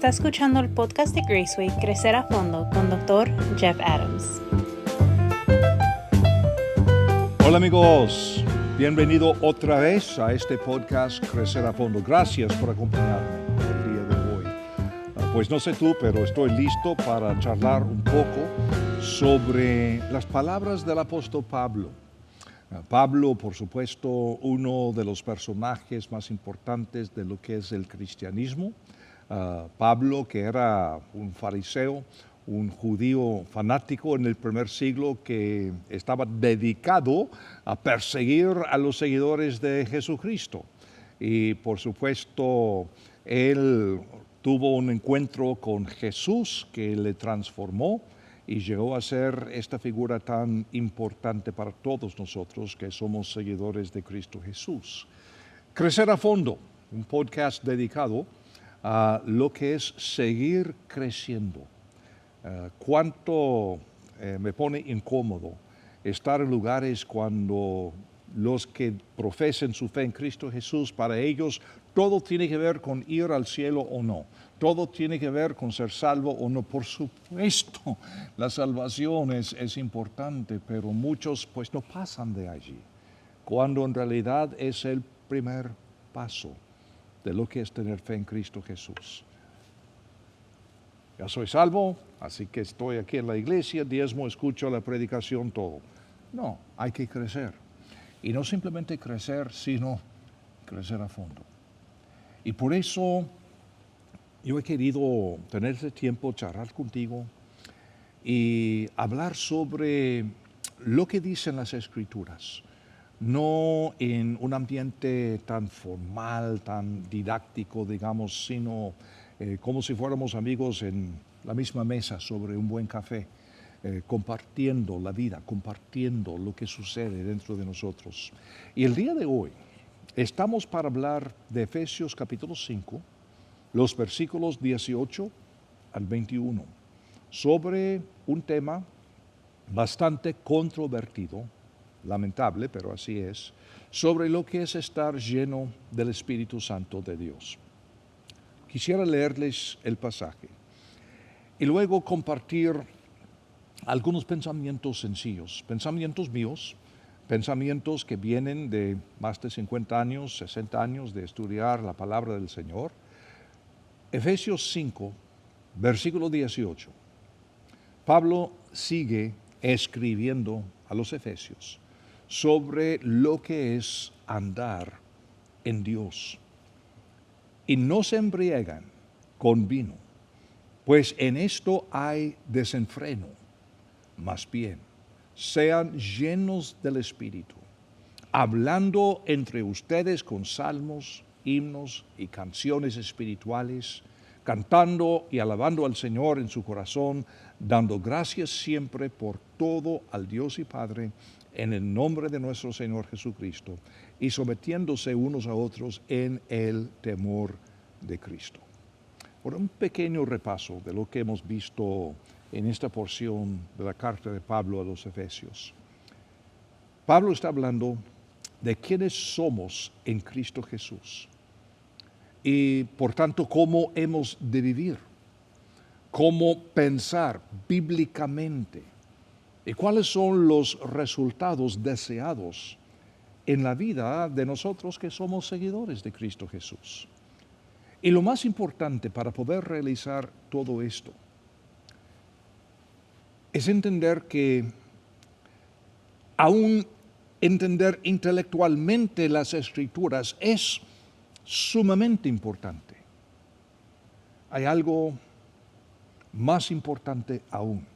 Está escuchando el podcast de Graceway Crecer a Fondo con Dr. Jeff Adams. Hola amigos, bienvenido otra vez a este podcast Crecer a Fondo. Gracias por acompañarme el día de hoy. Pues no sé tú, pero estoy listo para charlar un poco sobre las palabras del apóstol Pablo. Pablo, por supuesto, uno de los personajes más importantes de lo que es el cristianismo. Pablo, que era un fariseo, un judío fanático en el primer siglo que estaba dedicado a perseguir a los seguidores de Jesucristo. Y por supuesto, él tuvo un encuentro con Jesús que le transformó y llegó a ser esta figura tan importante para todos nosotros que somos seguidores de Cristo Jesús. Crecer a Fondo, un podcast dedicado a lo que es seguir creciendo. Cuánto me pone incómodo estar en lugares cuando los que profesen su fe en Cristo Jesús, para ellos todo tiene que ver con ir al cielo o no. Todo tiene que ver con ser salvo o no. Por supuesto, la salvación es importante, pero muchos pues no pasan de allí, cuando en realidad es el primer paso de lo que es tener fe en Cristo Jesús. Ya soy salvo, así que estoy aquí en la iglesia, diezmo, escucho la predicación, todo. No, hay que crecer. Y no simplemente crecer, sino crecer a fondo. Y por eso yo he querido tener este tiempo, charlar contigo y hablar sobre lo que dicen las Escrituras. No en un ambiente tan formal, tan didáctico, digamos, sino como si fuéramos amigos en la misma mesa sobre un buen café, compartiendo la vida, compartiendo lo que sucede dentro de nosotros. Y el día de hoy estamos para hablar de Efesios capítulo 5, los versículos 18 al 21, sobre un tema bastante controvertido, lamentable, pero así es, sobre lo que es estar lleno del Espíritu Santo de Dios. Quisiera leerles el pasaje y luego compartir algunos pensamientos sencillos, pensamientos míos, pensamientos que vienen de más de 50 años, 60 años de estudiar la palabra del Señor. Efesios 5, versículo 18. Pablo sigue escribiendo a los efesios sobre lo que es andar en Dios. Y no se embriagan con vino, pues en esto hay desenfreno. Más bien, sean llenos del Espíritu, hablando entre ustedes con salmos, himnos y canciones espirituales, cantando y alabando al Señor en su corazón, dando gracias siempre por todo al Dios y Padre, en el nombre de nuestro Señor Jesucristo, y sometiéndose unos a otros en el temor de Cristo. Por un pequeño repaso de lo que hemos visto en esta porción de la carta de Pablo a los Efesios. Pablo está hablando de quiénes somos en Cristo Jesús y por tanto cómo hemos de vivir, cómo pensar bíblicamente y cuáles son los resultados deseados en la vida de nosotros que somos seguidores de Cristo Jesús. Y lo más importante para poder realizar todo esto es entender que aún entender intelectualmente las Escrituras es sumamente importante. Hay algo más importante aún.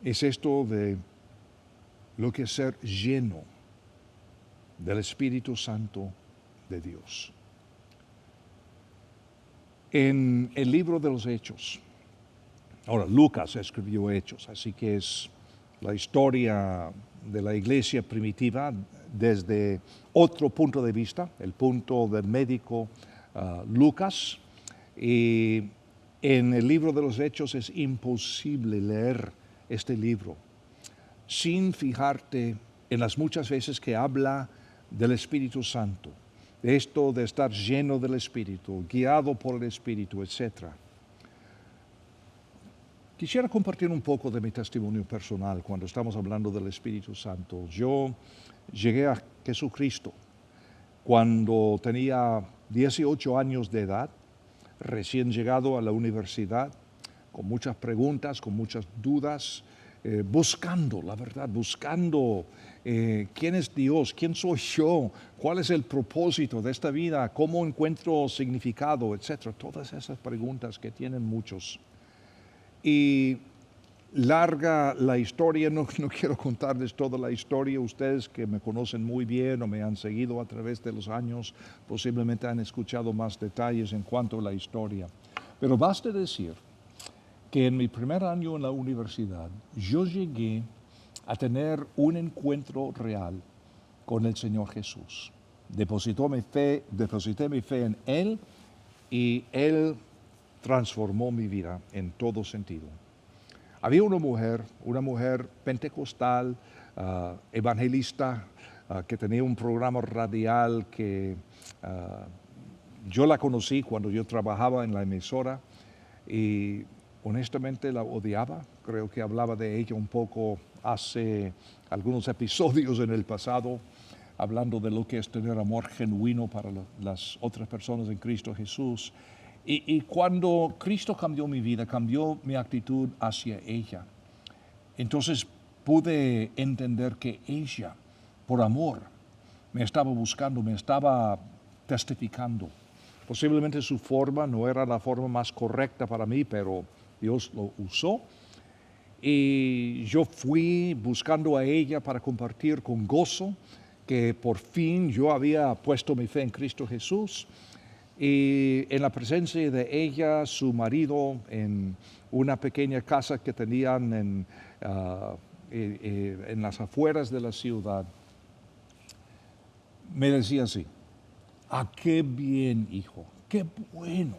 Es esto de lo que es ser lleno del Espíritu Santo de Dios. En el libro de los Hechos, ahora Lucas escribió Hechos, así que es la historia de la iglesia primitiva desde otro punto de vista, el punto del médico Lucas. Y en el libro de los Hechos es imposible leer este libro sin fijarte en las muchas veces que habla del Espíritu Santo, de esto de estar lleno del Espíritu, guiado por el Espíritu, etc. Quisiera compartir un poco de mi testimonio personal cuando estamos hablando del Espíritu Santo. Yo llegué a Jesucristo cuando tenía 18 años de edad, recién llegado a la universidad, con muchas preguntas, con muchas dudas, buscando la verdad, buscando quién es Dios, quién soy yo, cuál es el propósito de esta vida, cómo encuentro significado, etcétera. Todas esas preguntas que tienen muchos. Y larga la historia, no quiero contarles toda la historia. Ustedes que me conocen muy bien o me han seguido a través de los años, posiblemente han escuchado más detalles en cuanto a la historia. Pero basta decir que en mi primer año en la universidad yo llegué a tener un encuentro real con el Señor Jesús. Deposité mi fe en Él y Él transformó mi vida en todo sentido. Había una mujer pentecostal, evangelista, que tenía un programa radial que yo la conocí cuando yo trabajaba en la emisora y honestamente la odiaba. Creo que hablaba de ella un poco hace algunos episodios en el pasado, hablando de lo que es tener amor genuino para las otras personas en Cristo Jesús. Y cuando Cristo cambió mi vida, cambió mi actitud hacia ella. Entonces pude entender que ella, por amor, me estaba buscando, me estaba testificando. Posiblemente su forma no era la forma más correcta para mí, pero Dios lo usó. Y yo fui buscando a ella para compartir con gozo que por fin yo había puesto mi fe en Cristo Jesús. Y en la presencia de ella, su marido, en una pequeña casa que tenían en las afueras de la ciudad, me decía así: qué bien, hijo, qué bueno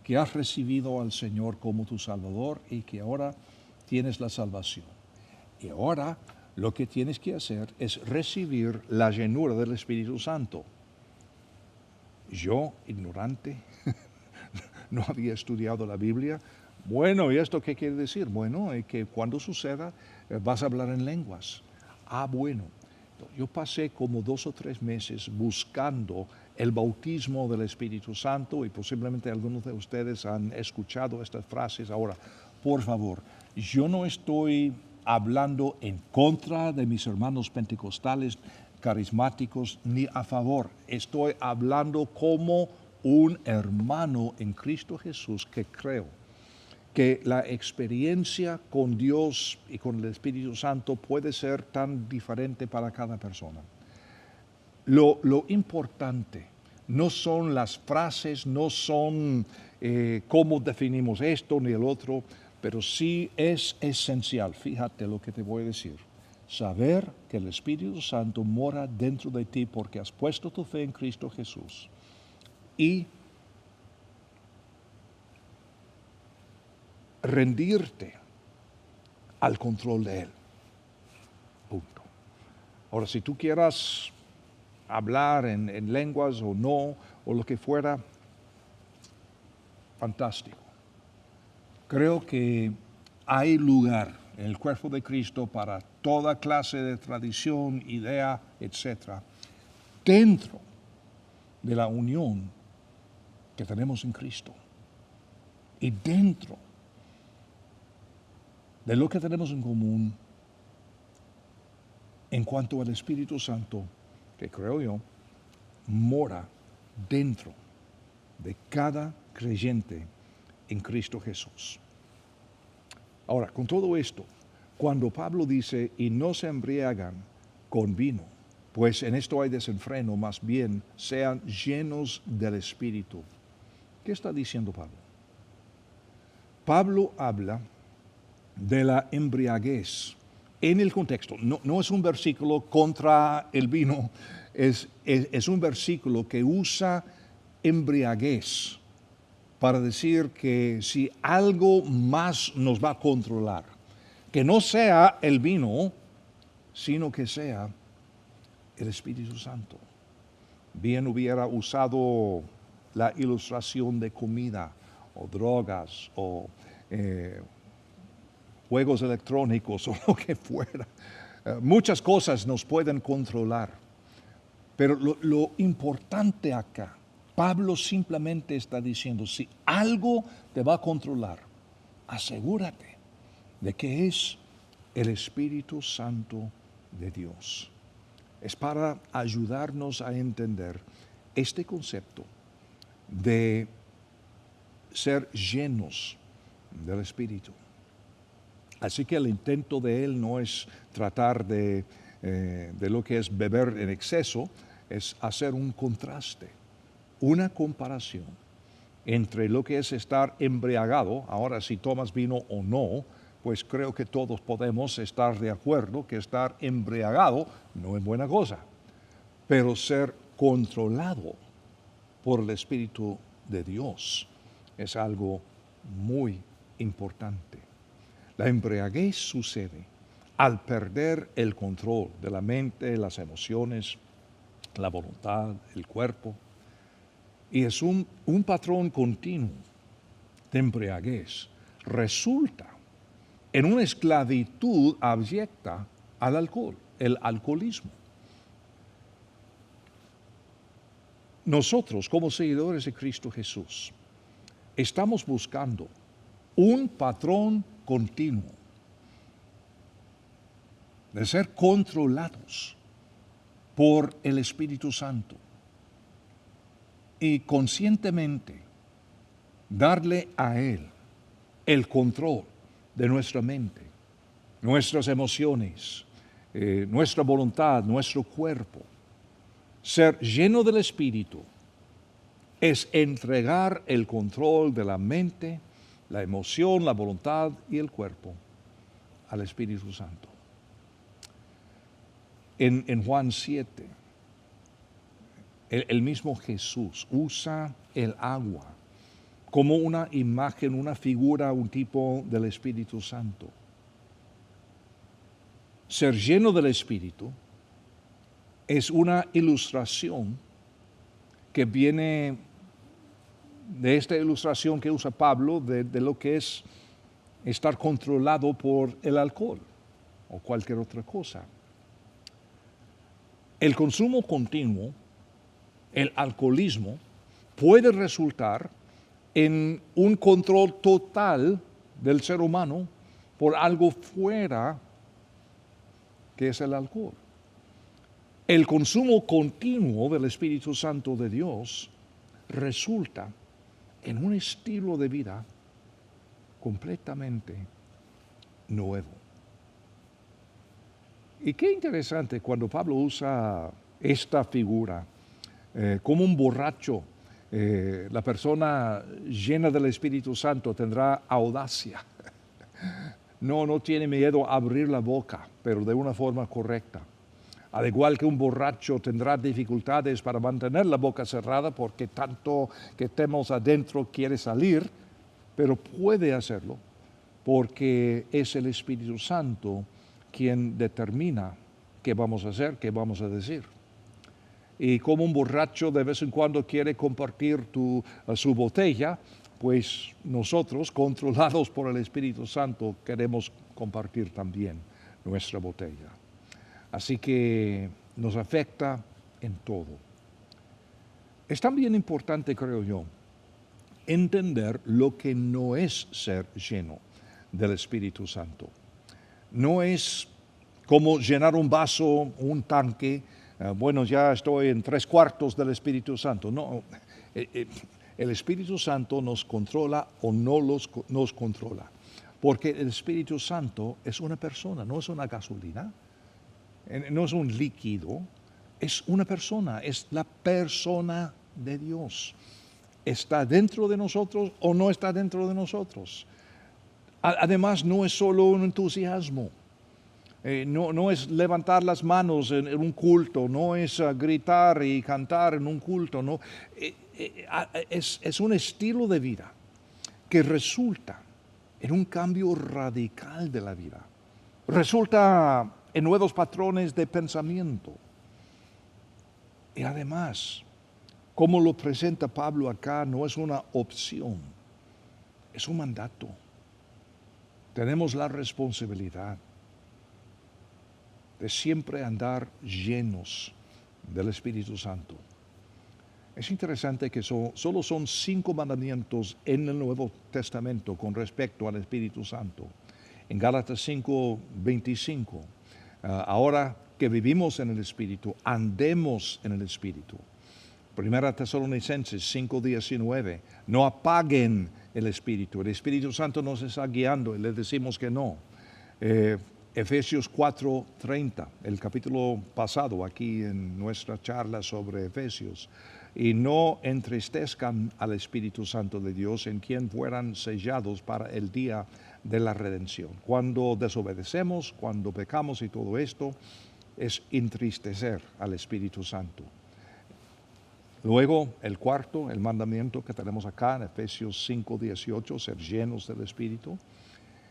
que has recibido al Señor como tu Salvador y que ahora tienes la salvación. Y ahora lo que tienes que hacer es recibir la llenura del Espíritu Santo. Yo, ignorante, no había estudiado la Biblia. Bueno, ¿y esto qué quiere decir? Bueno, que cuando suceda vas a hablar en lenguas. Bueno. Yo pasé como 2 o 3 meses buscando el bautismo del Espíritu Santo y posiblemente algunos de ustedes han escuchado estas frases. Ahora, por favor, yo no estoy hablando en contra de mis hermanos pentecostales, carismáticos, ni a favor. Estoy hablando como un hermano en Cristo Jesús que creo que la experiencia con Dios y con el Espíritu Santo puede ser tan diferente para cada persona. Lo importante no son las frases, no son cómo definimos esto ni el otro, pero sí es esencial, fíjate lo que te voy a decir, saber que el Espíritu Santo mora dentro de ti porque has puesto tu fe en Cristo Jesús y rendirte al control de Él. Punto. Ahora, si tú quieras hablar en lenguas o no, o lo que fuera, fantástico. Creo que hay lugar en el cuerpo de Cristo para toda clase de tradición, idea, etc., dentro de la unión que tenemos en Cristo y dentro de lo que tenemos en común en cuanto al Espíritu Santo, que creo yo, mora dentro de cada creyente en Cristo Jesús. Ahora, con todo esto, cuando Pablo dice, y no se embriagan con vino, pues en esto hay desenfreno, más bien sean llenos del Espíritu. ¿Qué está diciendo Pablo? Pablo habla de la embriaguez en el contexto. No es un versículo contra el vino, es un versículo que usa embriaguez para decir que si algo más nos va a controlar, que no sea el vino, sino que sea el Espíritu Santo. bien hubiera usado la ilustración de comida o drogas o juegos electrónicos o lo que fuera. Muchas cosas nos pueden controlar, pero lo importante acá, Pablo simplemente está diciendo, si algo te va a controlar, asegúrate de que es el Espíritu Santo de Dios. Es para ayudarnos a entender este concepto de ser llenos del Espíritu. Así que el intento de él no es tratar de lo que es beber en exceso, es hacer un contraste, una comparación entre lo que es estar embriagado. Ahora, si tomas vino o no, pues creo que todos podemos estar de acuerdo que estar embriagado no es buena cosa, pero ser controlado por el Espíritu de Dios es algo muy importante. La embriaguez sucede al perder el control de la mente, las emociones, la voluntad, el cuerpo. Y es un patrón continuo de embriaguez. Resulta en una esclavitud abyecta al alcohol, el alcoholismo. Nosotros, como seguidores de Cristo Jesús, estamos buscando un patrón continuo de ser controlados por el Espíritu Santo y conscientemente darle a Él el control de nuestra mente, nuestras emociones, nuestra voluntad, nuestro cuerpo. Ser lleno del Espíritu es entregar el control de la mente, la emoción, la voluntad y el cuerpo al Espíritu Santo. En Juan 7, el mismo Jesús usa el agua como una imagen, una figura, un tipo del Espíritu Santo. Ser lleno del Espíritu es una ilustración que viene de esta ilustración que usa Pablo de lo que es estar controlado por el alcohol o cualquier otra cosa. El consumo continuo, el alcoholismo, puede resultar en un control total del ser humano por algo fuera que es el alcohol. El consumo continuo del Espíritu Santo de Dios resulta en un estilo de vida completamente nuevo. Y qué interesante cuando Pablo usa esta figura como un borracho. La persona llena del Espíritu Santo tendrá audacia. No tiene miedo a abrir la boca, pero de una forma correcta. Al igual que un borracho tendrá dificultades para mantener la boca cerrada porque tanto que tenemos adentro quiere salir, pero puede hacerlo porque es el Espíritu Santo quien determina qué vamos a hacer, qué vamos a decir. Y como un borracho de vez en cuando quiere compartir su botella, pues nosotros, controlados por el Espíritu Santo, queremos compartir también nuestra botella. Así que nos afecta en todo. Es también importante, creo yo, entender lo que no es ser lleno del Espíritu Santo. No es como llenar un vaso, un tanque, bueno, ya estoy en 3/4 del Espíritu Santo. No, el Espíritu Santo nos controla o no nos controla. Porque el Espíritu Santo es una persona, no es una gasolina, no es un líquido, es una persona, es la persona de Dios. ¿Está dentro de nosotros o no está dentro de nosotros? Además, no es solo un entusiasmo. No es levantar las manos en un culto, no es gritar y cantar en un culto, no. Es un estilo de vida que resulta en un cambio radical de la vida. Resulta en nuevos patrones de pensamiento. Y además, como lo presenta Pablo acá, no es una opción, es un mandato. Tenemos la responsabilidad de siempre andar llenos del Espíritu Santo. Es interesante que solo son 5 mandamientos en el Nuevo Testamento con respecto al Espíritu Santo. En Gálatas 5:25, ahora que vivimos en el Espíritu, andemos en el Espíritu. Primera Tesalonicenses 5:19, no apaguen el Espíritu Santo nos está guiando y le decimos que no. Efesios 4:30, el capítulo pasado aquí en nuestra charla sobre Efesios, y no entristezcan al Espíritu Santo de Dios, en quien fueran sellados para el día de la redención. Cuando desobedecemos, cuando pecamos y todo esto, es entristecer al Espíritu Santo. Luego, el cuarto, el mandamiento que tenemos acá en Efesios 5:18, ser llenos del Espíritu.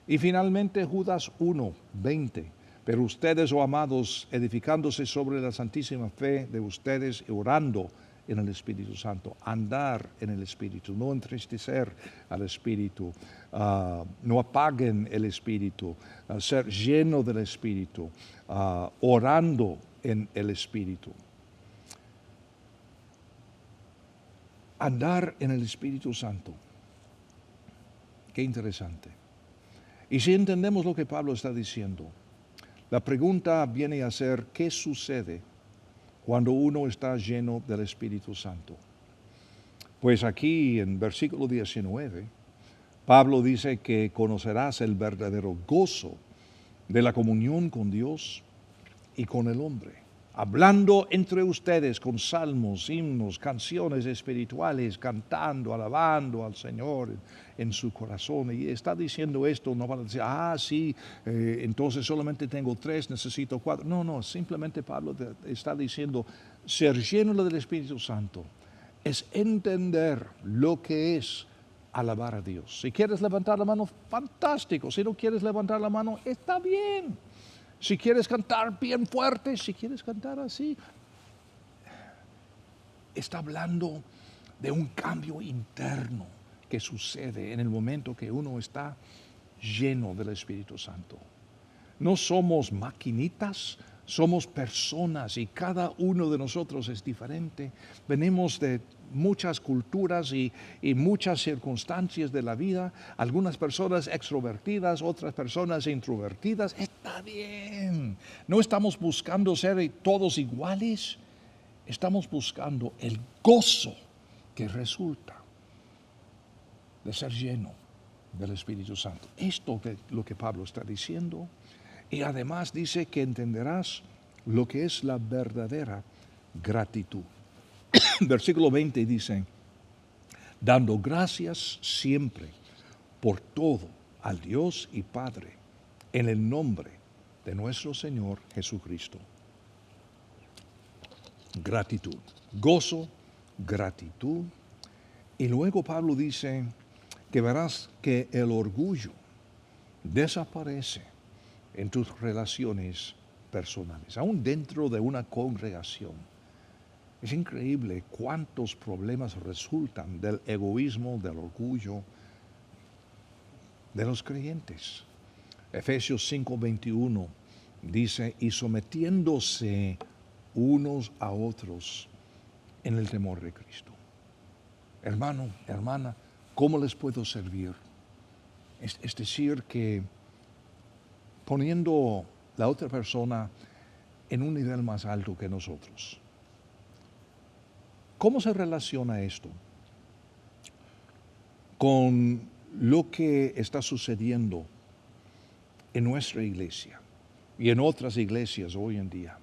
Y finalmente Judas 1:20, pero ustedes, oh amados, edificándose sobre la santísima fe de ustedes y orando en el Espíritu Santo, andar en el Espíritu, no entristecer al Espíritu, no apaguen el Espíritu, ser lleno del Espíritu, orando en el Espíritu. Andar en el Espíritu Santo. Qué interesante. Y si entendemos lo que Pablo está diciendo, la pregunta viene a ser, ¿qué sucede cuando uno está lleno del Espíritu Santo? Pues aquí en versículo 19, Pablo dice que conocerás el verdadero gozo de la comunión con Dios y con el hombre, hablando entre ustedes con salmos, himnos, canciones espirituales, cantando, alabando al Señor en su corazón. Y está diciendo esto, no van a decir, sí, entonces solamente tengo 3, necesito 4. No, simplemente Pablo está diciendo, ser lleno del Espíritu Santo es entender lo que es alabar a Dios. Si quieres levantar la mano, fantástico. Si no quieres levantar la mano, está bien. Si quieres cantar bien fuerte, si quieres cantar así. Está hablando de un cambio interno que sucede en el momento que uno está lleno del Espíritu Santo. No somos maquinitas, somos personas y cada uno de nosotros es diferente. Venimos de muchas culturas y muchas circunstancias de la vida. Algunas personas extrovertidas, otras personas introvertidas. Está bien. No estamos buscando ser todos iguales. Estamos buscando el gozo que resulta de ser lleno del Espíritu Santo. Esto es lo que Pablo está diciendo. Y además dice que entenderás lo que es la verdadera gratitud. Versículo 20 dice, dando gracias siempre por todo al Dios y Padre, en el nombre de nuestro Señor Jesucristo. Gratitud, gozo, gratitud. Y luego Pablo dice que verás que el orgullo desaparece en tus relaciones personales, aún dentro de una congregación. Es increíble cuántos problemas resultan del egoísmo, del orgullo de los creyentes. Efesios 5:21 dice, y sometiéndose unos a otros en el temor de Cristo. Hermano, hermana, ¿cómo les puedo servir? Es decir, que poniendo la otra persona en un nivel más alto que nosotros. ¿Cómo se relaciona esto con lo que está sucediendo en nuestra iglesia y en otras iglesias hoy en día?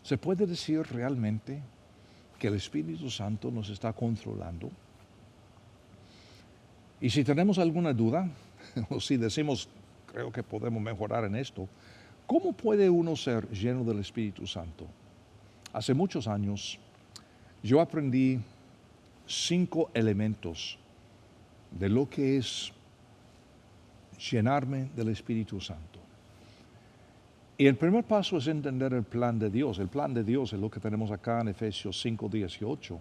¿Se puede decir realmente que el Espíritu Santo nos está controlando? Y si tenemos alguna duda, o si decimos, creo que podemos mejorar en esto, ¿cómo puede uno ser lleno del Espíritu Santo? Hace muchos años yo aprendí 5 elementos de lo que es llenarme del Espíritu Santo. Y el primer paso es entender el plan de Dios. El plan de Dios es lo que tenemos acá en Efesios 5:18,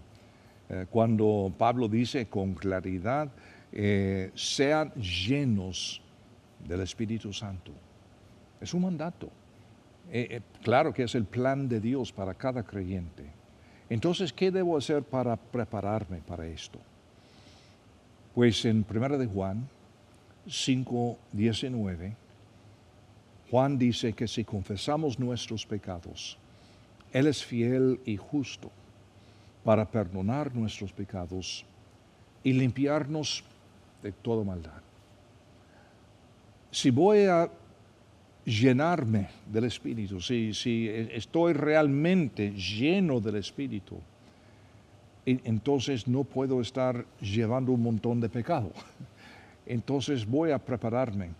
cuando Pablo dice con claridad, sean llenos del Espíritu Santo. Es un mandato. Claro que es el plan de Dios para cada creyente. Entonces, ¿qué debo hacer para prepararme para esto? Pues en 1 de Juan 5:19, Juan dice que si confesamos nuestros pecados, Él es fiel y justo para perdonar nuestros pecados y limpiarnos de toda maldad. Si voy a llenarme del Espíritu, si estoy realmente lleno del Espíritu, entonces no puedo estar llevando un montón de pecado. Entonces voy a prepararme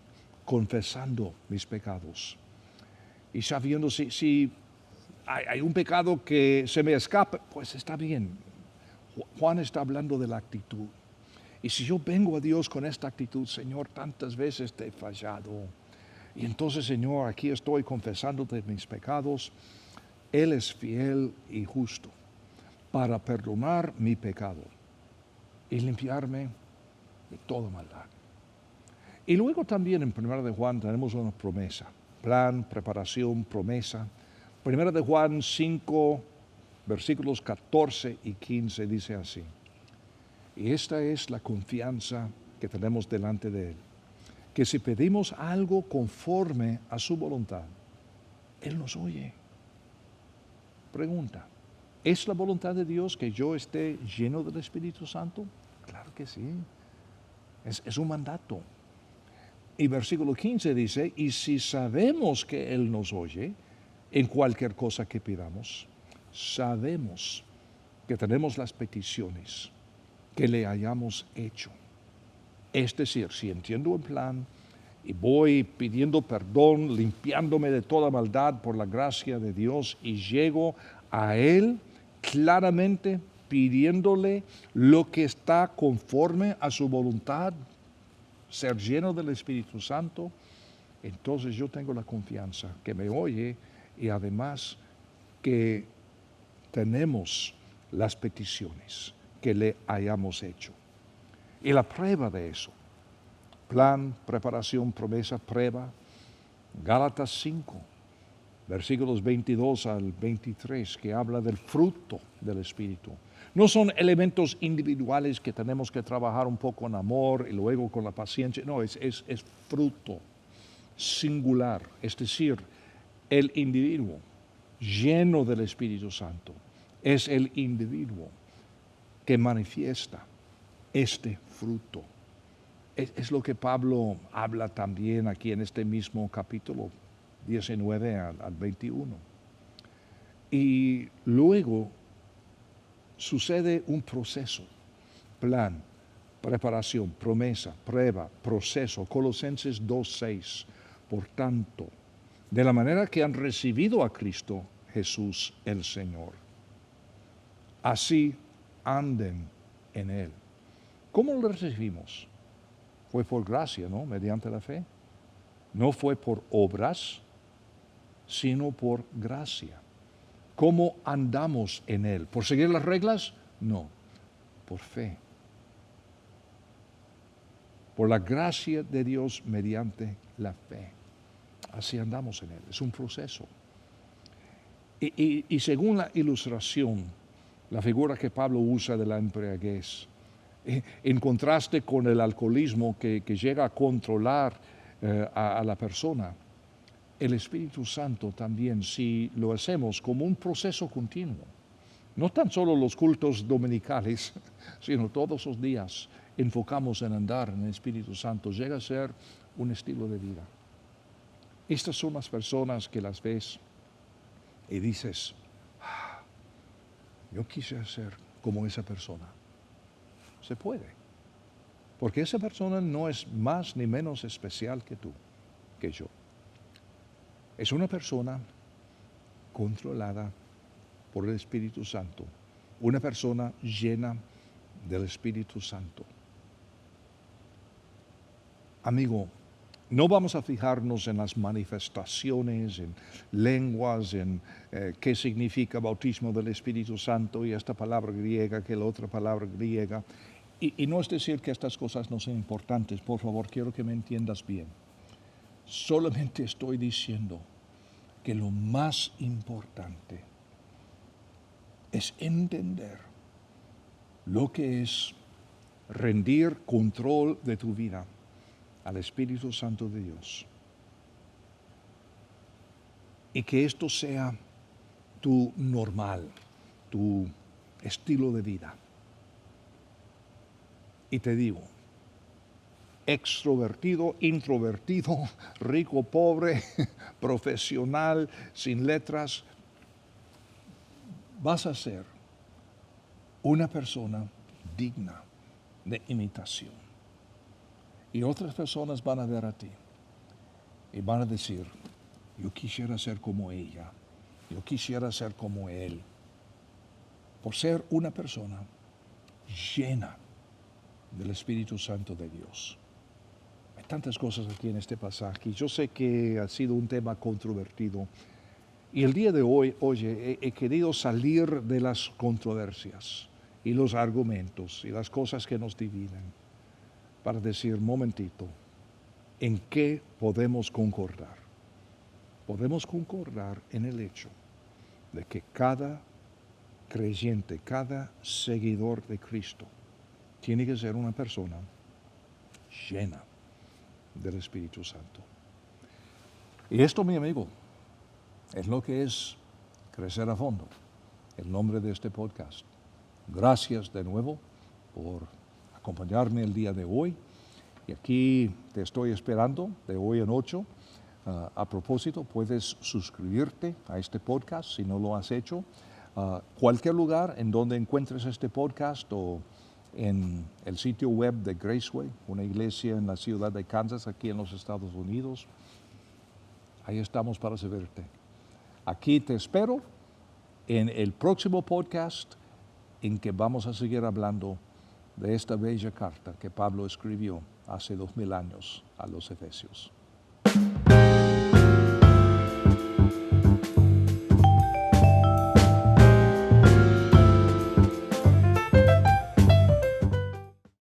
confesando mis pecados y sabiendo si hay un pecado que se me escapa, pues está bien. Juan está hablando de la actitud. Y si yo vengo a Dios con esta actitud, Señor, tantas veces te he fallado, y entonces, Señor, aquí estoy confesándote mis pecados, Él es fiel y justo para perdonar mi pecado y limpiarme de toda maldad. Y luego también en 1 de Juan tenemos una promesa, plan, preparación, promesa. 1 de Juan 5, versículos 14 y 15 dice así: y esta es la confianza que tenemos delante de Él, que si pedimos algo conforme a su voluntad, Él nos oye. Pregunta: ¿es la voluntad de Dios que yo esté lleno del Espíritu Santo? Claro que sí. Es un mandato. Y versículo 15 dice: y si sabemos que Él nos oye en cualquier cosa que pidamos, sabemos que tenemos las peticiones que le hayamos hecho. Es decir, si entiendo el plan y voy pidiendo perdón, limpiándome de toda maldad por la gracia de Dios, y llego a Él claramente pidiéndole lo que está conforme a su voluntad, ser lleno del Espíritu Santo, entonces yo tengo la confianza que me oye y además que tenemos las peticiones que le hayamos hecho. Y la prueba de eso, plan, preparación, promesa, prueba, Gálatas 5, versículos 22 al 23, que habla del fruto del Espíritu. No son elementos individuales que tenemos que trabajar un poco en amor y luego con la paciencia. No, es fruto singular, es decir, el individuo lleno del Espíritu Santo es el individuo que manifiesta este fruto. Es lo que Pablo habla también aquí en este mismo capítulo 19 al 21. Y luego sucede un proceso, plan, preparación, promesa, prueba, proceso. Colosenses 2:6. Por tanto, de la manera que han recibido a Cristo Jesús el Señor, así anden en Él. ¿Cómo lo recibimos? Fue por gracia, ¿no? Mediante la fe. No fue por obras, sino por gracia. ¿Cómo andamos en Él? ¿Por seguir las reglas? No, por fe. Por la gracia de Dios mediante la fe. Así andamos en Él. Es un proceso. Y según la ilustración, la figura que Pablo usa de la embriaguez, en contraste con el alcoholismo que llega a controlar a la persona, el Espíritu Santo también, si lo hacemos como un proceso continuo, no tan solo los cultos dominicales, sino todos los días enfocamos en andar en el Espíritu Santo, llega a ser un estilo de vida. Estas son las personas que las ves y dices, yo quise ser como esa persona. Se puede, porque esa persona no es más ni menos especial que tú, que yo. Es una persona controlada por el Espíritu Santo, una persona llena del Espíritu Santo. Amigo, No vamos a fijarnos en las manifestaciones, en lenguas, en qué significa bautismo del Espíritu Santo y esta palabra griega, que la otra palabra griega. Y no es decir que estas cosas no sean importantes, por favor, quiero que me entiendas bien. Solamente estoy diciendo que lo más importante es entender lo que es rendir control de tu vida al Espíritu Santo de Dios. Y que esto sea tu normal, tu estilo de vida. Y te digo, extrovertido, introvertido, rico, pobre, profesional, sin letras, vas a ser una persona digna de imitación. Y otras personas van a ver a ti y van a decir, yo quisiera ser como ella, yo quisiera ser como él, por ser una persona llena del Espíritu Santo de Dios. Hay tantas cosas aquí en este pasaje. Yo sé que ha sido un tema controvertido. Y el día de hoy, oye, he querido salir de las controversias y los argumentos y las cosas que nos dividen para decir, momentito, ¿en qué podemos concordar? Podemos concordar en el hecho de que cada creyente, cada seguidor de Cristo, tiene que ser una persona llena del Espíritu Santo. Y esto, mi amigo, es lo que es Crecer a Fondo, el nombre de este podcast. Gracias de nuevo por acompañarme el día de hoy. Y aquí te estoy esperando de hoy en 8. A propósito, puedes suscribirte a este podcast si no lo has hecho. Cualquier lugar en donde encuentres este podcast o en el sitio web de Graceway, una iglesia en la ciudad de Kansas, aquí en los Estados Unidos. Ahí estamos para servirte. Aquí te espero en el próximo podcast en que vamos a seguir hablando de esta bella carta que Pablo escribió hace 2000 años a los Efesios.